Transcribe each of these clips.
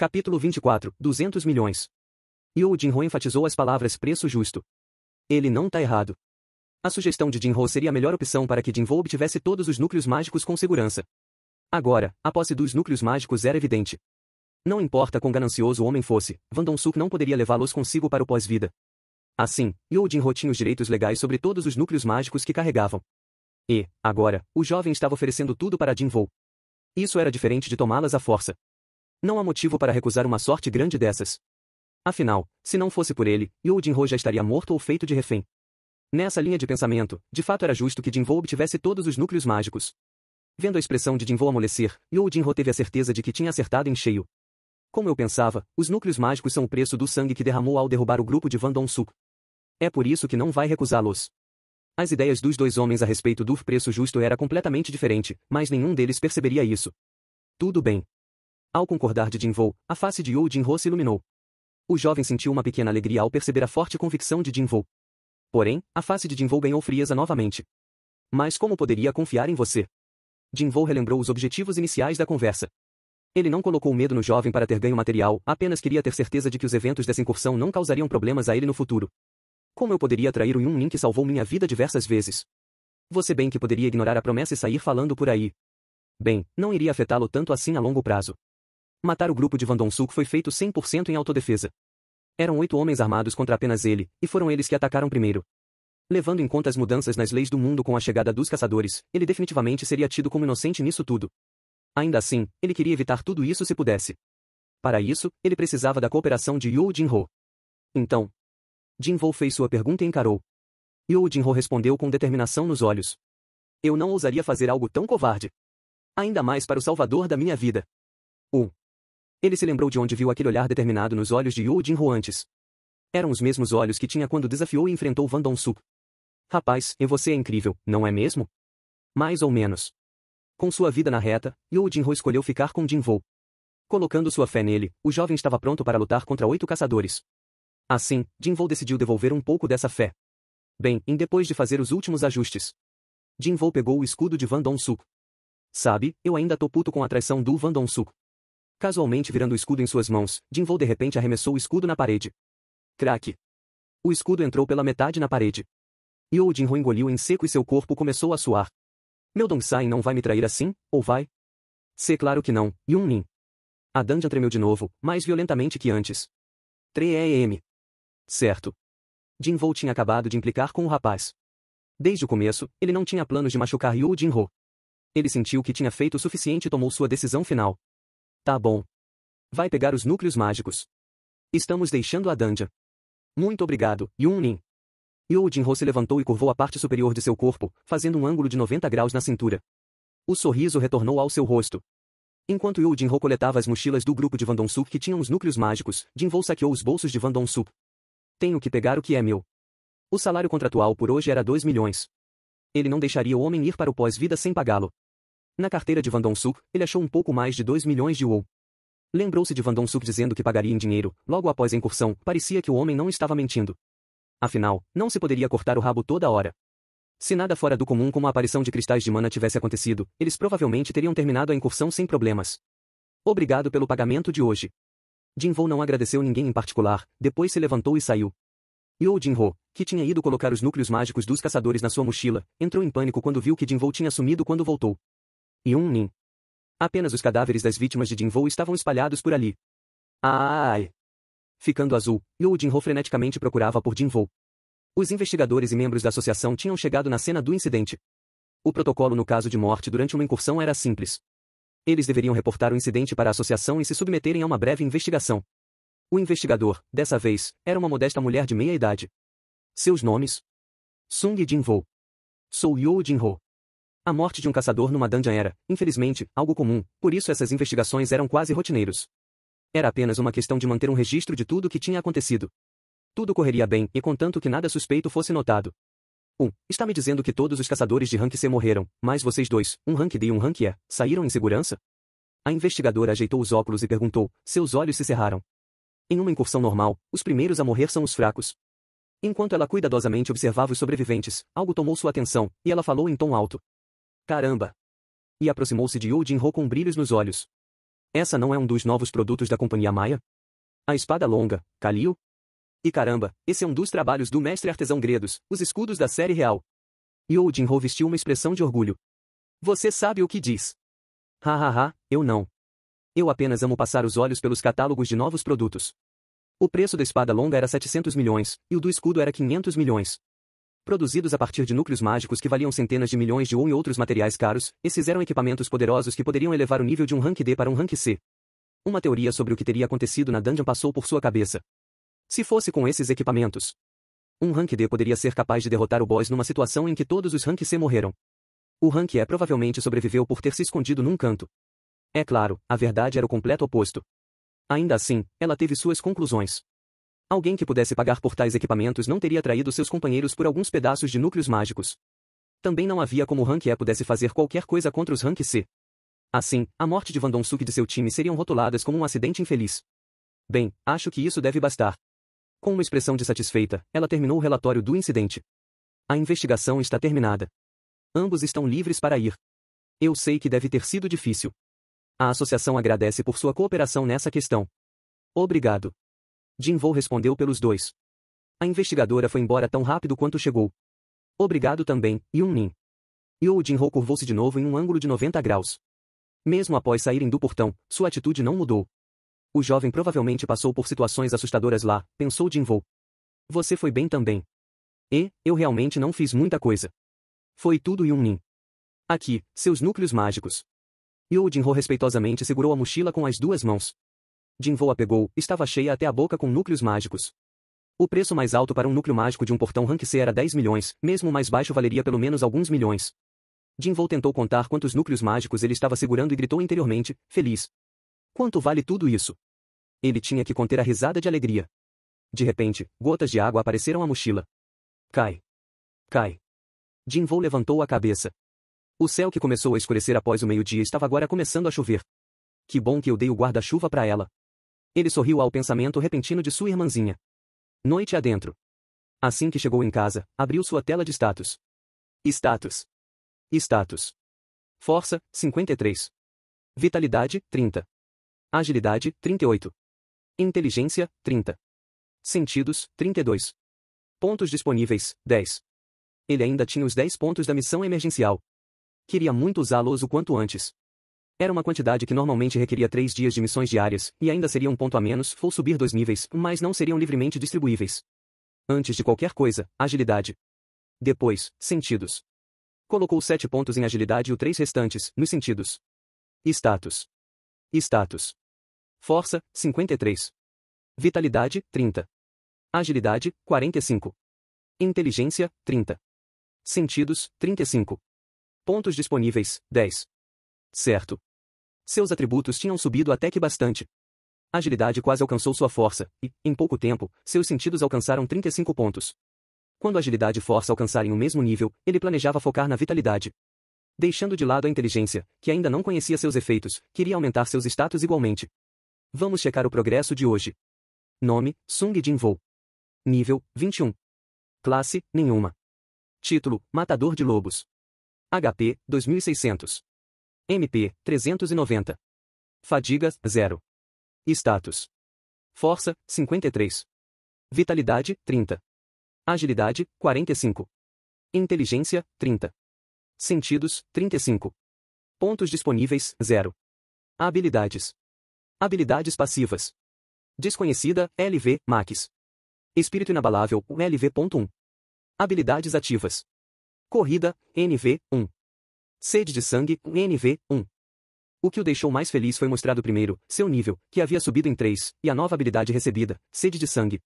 Capítulo 24, 200 milhões. Yoo Jin-ho enfatizou as palavras preço justo. Ele não tá errado. A sugestão de Jin-ho seria a melhor opção para que Jin-ho obtivesse todos os núcleos mágicos com segurança. Agora, a posse dos núcleos mágicos era evidente. Não importa quão ganancioso o homem fosse, Van Dong-suk não poderia levá-los consigo para o pós-vida. Assim, Yoo Jin-ho tinha os direitos legais sobre todos os núcleos mágicos que carregavam. E, agora, o jovem estava oferecendo tudo para Jin-ho. Isso era diferente de tomá-las à força. Não há motivo para recusar uma sorte grande dessas. Afinal, se não fosse por ele, Yoo Jin-ho já estaria morto ou feito de refém. Nessa linha de pensamento, de fato era justo que Jin-ho obtivesse todos os núcleos mágicos. Vendo a expressão de Jin-ho amolecer, Yoo Jin-ho teve a certeza de que tinha acertado em cheio. Como eu pensava, os núcleos mágicos são o preço do sangue que derramou ao derrubar o grupo de Van Dong-suk. É por isso que não vai recusá-los. As ideias dos dois homens a respeito do preço justo era completamente diferente, mas nenhum deles perceberia isso. Tudo bem. Ao concordar de Jin-ho, a face de Yoo Jin-ho se iluminou. O jovem sentiu uma pequena alegria ao perceber a forte convicção de Jin-ho. Porém, a face de Jin-ho ganhou frieza novamente. Mas como poderia confiar em você? Jin-ho relembrou os objetivos iniciais da conversa. Ele não colocou medo no jovem para ter ganho material, apenas queria ter certeza de que os eventos dessa incursão não causariam problemas a ele no futuro. Como eu poderia trair o Yun-Nin que salvou minha vida diversas vezes? Você bem que poderia ignorar a promessa e sair falando por aí. Bem, não iria afetá-lo tanto assim a longo prazo. Matar o grupo de Van Dong-suk foi feito 100% em autodefesa. Eram 8 homens armados contra apenas ele, e foram eles que atacaram primeiro. Levando em conta as mudanças nas leis do mundo com a chegada dos caçadores, ele definitivamente seria tido como inocente nisso tudo. Ainda assim, ele queria evitar tudo isso se pudesse. Para isso, ele precisava da cooperação de Yoo Jin-ho. Então, Jin-ho fez sua pergunta e encarou. Yoo Jin-ho respondeu com determinação nos olhos. Eu não ousaria fazer algo tão covarde. Ainda mais para o salvador da minha vida. Ele se lembrou de onde viu aquele olhar determinado nos olhos de Yoo Jin-ho antes. Eram os mesmos olhos que tinha quando desafiou e enfrentou Van Dong-suk. Rapaz, e você é incrível, não é mesmo? Mais ou menos. Com sua vida na reta, Yoo Jin-ho escolheu ficar com Jin-ho. Colocando sua fé nele, o jovem estava pronto para lutar contra 8 caçadores. Assim, Jin-ho decidiu devolver um pouco dessa fé. Bem, depois de fazer os últimos ajustes, Jin-ho pegou o escudo de Van Dong-suk. Sabe, eu ainda tô puto com a traição do Van Dong-suk. Casualmente virando o escudo em suas mãos, Jin-ho de repente arremessou o escudo na parede. Craque! O escudo entrou pela metade na parede. Yoo Jin-ho engoliu em seco e seu corpo começou a suar. Meu Dong-sai não vai me trair assim, ou vai? Claro que não, Yun-Nin. A dungeon tremeu de novo, mais violentamente que antes. 3 Certo. Jin-ho tinha acabado de implicar com o rapaz. Desde o começo, ele não tinha planos de machucar Yoo Jin-ho. Ele sentiu que tinha feito o suficiente e tomou sua decisão final. Tá bom. Vai pegar os núcleos mágicos. Estamos deixando a dungeon. Muito obrigado, Yun-Nin. Yoo Jin-ho se levantou e curvou a parte superior de seu corpo, fazendo um ângulo de 90 graus na cintura. O sorriso retornou ao seu rosto. Enquanto Yoo Jin-ho coletava as mochilas do grupo de Van Dong-suk que tinham os núcleos mágicos, Jin-ho saqueou os bolsos de Van Dong-suk. Tenho que pegar o que é meu. O salário contratual por hoje era 2 milhões. Ele não deixaria o homem ir para o pós-vida sem pagá-lo. Na carteira de Van Dong-suk, ele achou um pouco mais de 2 milhões de won. Lembrou-se de Van Dong-suk dizendo que pagaria em dinheiro, logo após a incursão, parecia que o homem não estava mentindo. Afinal, não se poderia cortar o rabo toda hora. Se nada fora do comum como a aparição de cristais de mana tivesse acontecido, eles provavelmente teriam terminado a incursão sem problemas. Obrigado pelo pagamento de hoje. Jin-ho não agradeceu ninguém em particular, depois se levantou e saiu. Yoo Jin-ho, que tinha ido colocar os núcleos mágicos dos caçadores na sua mochila, entrou em pânico quando viu que Jin-ho tinha sumido quando voltou. Yun-Nin. Apenas os cadáveres das vítimas de Jin-ho estavam espalhados por ali. Ai! Ficando azul, Yoo Jin-ho freneticamente procurava por Jin-ho. Os investigadores e membros da associação tinham chegado na cena do incidente. O protocolo no caso de morte durante uma incursão era simples. Eles deveriam reportar o incidente para a associação e se submeterem a uma breve investigação. O investigador, dessa vez, era uma modesta mulher de meia idade. Seus nomes? Sung Jin-ho. Sou Yoo Jin-ho. A morte de um caçador numa dungeon era, infelizmente, algo comum, por isso essas investigações eram quase rotineiros. Era apenas uma questão de manter um registro de tudo o que tinha acontecido. Tudo correria bem e contanto que nada suspeito fosse notado. Está me dizendo que todos os caçadores de rank C morreram, mas vocês dois, um rank D e um rank E, saíram em segurança? A investigadora ajeitou os óculos e perguntou, seus olhos se cerraram. Em uma incursão normal, os primeiros a morrer são os fracos. Enquanto ela cuidadosamente observava os sobreviventes, algo tomou sua atenção, e ela falou em tom alto. Caramba! E aproximou-se de Yoo Jin-ho com brilhos nos olhos. Essa não é um dos novos produtos da Companhia Maia? A espada longa, Kalil? E caramba, esse é um dos trabalhos do mestre artesão Gredos, os escudos da série real. Yo Jinho vestiu uma expressão de orgulho. Você sabe o que diz. Hahaha, eu não. Eu apenas amo passar os olhos pelos catálogos de novos produtos. O preço da espada longa era 700 milhões, e o do escudo era 500 milhões. Produzidos a partir de núcleos mágicos que valiam centenas de milhões de won e outros materiais caros, esses eram equipamentos poderosos que poderiam elevar o nível de um rank D para um rank C. Uma teoria sobre o que teria acontecido na dungeon passou por sua cabeça. Se fosse com esses equipamentos, um rank D poderia ser capaz de derrotar o boss numa situação em que todos os rank C morreram. O rank E provavelmente sobreviveu por ter se escondido num canto. É claro, a verdade era o completo oposto. Ainda assim, ela teve suas conclusões. Alguém que pudesse pagar por tais equipamentos não teria traído seus companheiros por alguns pedaços de núcleos mágicos. Também não havia como o rank E pudesse fazer qualquer coisa contra os rank C. Assim, a morte de Van Dong-suk e de seu time seriam rotuladas como um acidente infeliz. Bem, acho que isso deve bastar. Com uma expressão de satisfeita, ela terminou o relatório do incidente. A investigação está terminada. Ambos estão livres para ir. Eu sei que deve ter sido difícil. A associação agradece por sua cooperação nessa questão. Obrigado. Jinho respondeu pelos dois. A investigadora foi embora tão rápido quanto chegou. Obrigado também, Yun-min. Jinho curvou-se de novo em um ângulo de 90 graus. Mesmo após saírem do portão, sua atitude não mudou. O jovem provavelmente passou por situações assustadoras lá, pensou Jinho. Você foi bem também. E, eu realmente não fiz muita coisa. Foi tudo Yun-min. Aqui, seus núcleos mágicos. Jinho respeitosamente segurou a mochila com as duas mãos. Jinho a pegou, estava cheia até a boca com núcleos mágicos. O preço mais alto para um núcleo mágico de um portão rank C era 10 milhões, mesmo o mais baixo valeria pelo menos alguns milhões. Jinho tentou contar quantos núcleos mágicos ele estava segurando e gritou interiormente, feliz. Quanto vale tudo isso? Ele tinha que conter a risada de alegria. De repente, gotas de água apareceram à mochila. Cai. Cai. Jinho levantou a cabeça. O céu que começou a escurecer após o meio-dia estava agora começando a chover. Que bom que eu dei o guarda-chuva para ela. Ele sorriu ao pensamento repentino de sua irmãzinha. Noite adentro. Assim que chegou em casa, abriu sua tela de status. Status. Status. Força, 53. Vitalidade, 30. Agilidade, 38. Inteligência, 30. Sentidos, 32. Pontos disponíveis, 10. Ele ainda tinha os 10 pontos da missão emergencial. Queria muito usá-los o quanto antes. Era uma quantidade que normalmente requeria 3 dias de missões diárias, e ainda seria um ponto a menos, ou subir 2 níveis, mas não seriam livremente distribuíveis. Antes de qualquer coisa, agilidade. Depois, sentidos. Colocou 7 pontos em agilidade e os 3 restantes, nos sentidos. Status. Status. Força, 53. Vitalidade, 30. Agilidade, 45. Inteligência, 30. Sentidos, 35. Pontos disponíveis, 10. Certo. Seus atributos tinham subido até que bastante. Agilidade quase alcançou sua força, e, em pouco tempo, seus sentidos alcançaram 35 pontos. Quando agilidade e força alcançarem o mesmo nível, ele planejava focar na vitalidade. Deixando de lado a inteligência, que ainda não conhecia seus efeitos, queria aumentar seus status igualmente. Vamos checar o progresso de hoje. Nome, Sung Jinho. Nível, 21. Classe, nenhuma. Título, Matador de Lobos. HP, 2600. MP, 390. Fadiga, 0. Status. Força, 53. Vitalidade, 30. Agilidade, 45. Inteligência, 30. Sentidos, 35. Pontos disponíveis, 0. Habilidades. Habilidades passivas. Desconhecida, LV, Max. Espírito inabalável, LV.1. Habilidades ativas. Corrida, NV1. Sede de sangue, NV1. O que o deixou mais feliz foi mostrado primeiro, seu nível, que havia subido em 3, e a nova habilidade recebida, sede de sangue.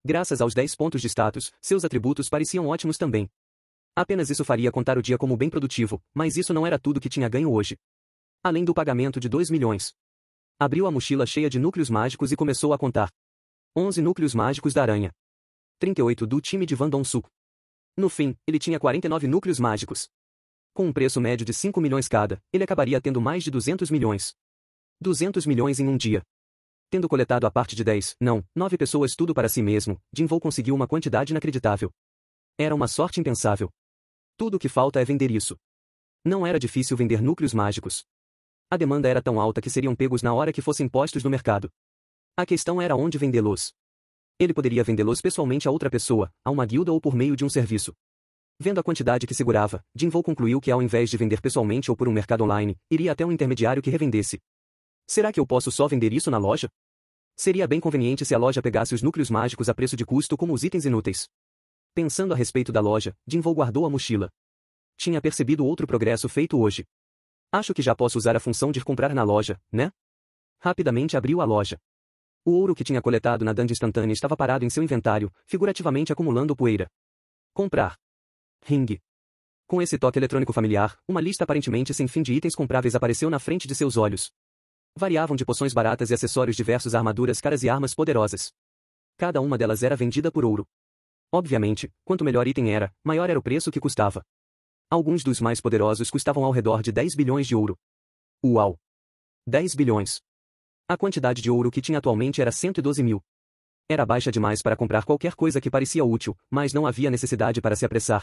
Graças aos 10 pontos de status, seus atributos pareciam ótimos também. Apenas isso faria contar o dia como bem produtivo, mas isso não era tudo que tinha ganho hoje. Além do pagamento de 2 milhões. Abriu a mochila cheia de núcleos mágicos e começou a contar. 11 núcleos mágicos da aranha. 38 do time de Van Dong-suk. No fim, ele tinha 49 núcleos mágicos. Com um preço médio de 5 milhões cada, ele acabaria tendo mais de 200 milhões. 200 milhões em um dia. Tendo coletado a parte de 10, não, 9 pessoas tudo para si mesmo, Jinho conseguiu uma quantidade inacreditável. Era uma sorte impensável. Tudo o que falta é vender isso. Não era difícil vender núcleos mágicos. A demanda era tão alta que seriam pegos na hora que fossem postos no mercado. A questão era onde vendê-los. Ele poderia vendê-los pessoalmente a outra pessoa, a uma guilda ou por meio de um serviço. Vendo a quantidade que segurava, Jinvoo concluiu que ao invés de vender pessoalmente ou por um mercado online, iria até um intermediário que revendesse. Será que eu posso só vender isso na loja? Seria bem conveniente se a loja pegasse os núcleos mágicos a preço de custo como os itens inúteis. Pensando a respeito da loja, Jinvoo guardou a mochila. Tinha percebido outro progresso feito hoje. Acho que já posso usar a função de ir comprar na loja, né? Rapidamente abriu a loja. O ouro que tinha coletado na dungeon instantânea estava parado em seu inventário, figurativamente acumulando poeira. Comprar. Ring. Com esse toque eletrônico familiar, uma lista aparentemente sem fim de itens compráveis apareceu na frente de seus olhos. Variavam de poções baratas e acessórios diversos a armaduras caras e armas poderosas. Cada uma delas era vendida por ouro. Obviamente, quanto melhor item era, maior era o preço que custava. Alguns dos mais poderosos custavam ao redor de 10 bilhões de ouro. Uau! 10 bilhões. A quantidade de ouro que tinha atualmente era 112 mil. Era baixa demais para comprar qualquer coisa que parecia útil, mas não havia necessidade para se apressar.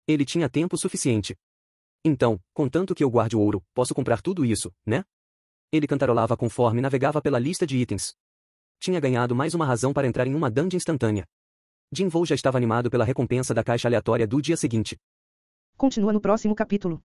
Ele tinha tempo suficiente. Então, contanto que eu guarde o ouro, posso comprar tudo isso, né? Ele cantarolava conforme navegava pela lista de itens. Tinha ganhado mais uma razão para entrar em uma dungeon instantânea. Jinvoo já estava animado pela recompensa da caixa aleatória do dia seguinte. Continua no próximo capítulo.